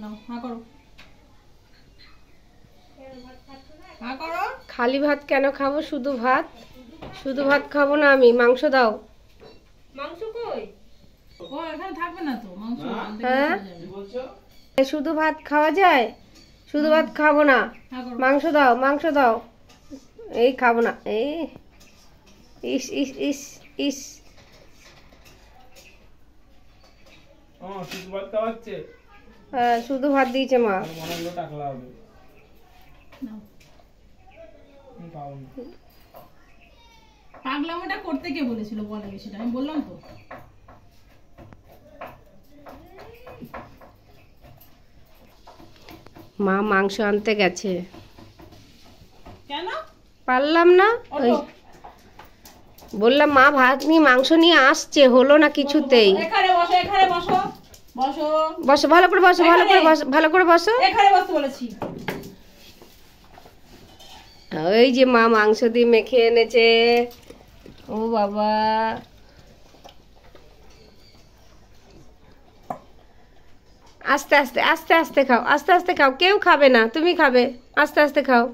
নাও হা করো, হা করো। খালি ভাত কেন খাবো? শুধু ভাত, শুধু ভাত খাবো না আমি। মাংস দাও। মাংস কই? ও এখানে থাকবে না তো মাংস। হ্যাঁ, শুধু ভাত খাওয়া যায়? শুধু ভাত খাবো না, মাংস দাও, মাংস দাও। এই খাবো না। এই ইস ইস ইস ইস, শুধু ভাত খাওয়াচ্ছে। হ্যাঁ শুধু ভাত দিয়েছে মা। টাকলা হবে। পাগলামোটা করতে কে বলেছিল বলে সেটা আমি বললাম তো। মা মাংস আনতে গেছে। কেন? পারলাম না, ওই বললাম মা ভাত নিয়ে মাংস নিয়ে আসছে, হলো না কিছুতেই। এখানে বসো, এখানে বসো, বসো বসো, ভালো করে বসো, ভালো করে বসো, ভালো করে বসো। এখানে বসতে বলেছি। ওই যে মা মাংস দিয়ে মেখে এনেছে। ও বাবা, আস্তে আস্তে আস্তে আস্তে খাও, আস্তে আস্তে খাও, কেউ খাবে না, তুমি খাবে, আস্তে আস্তে খাও।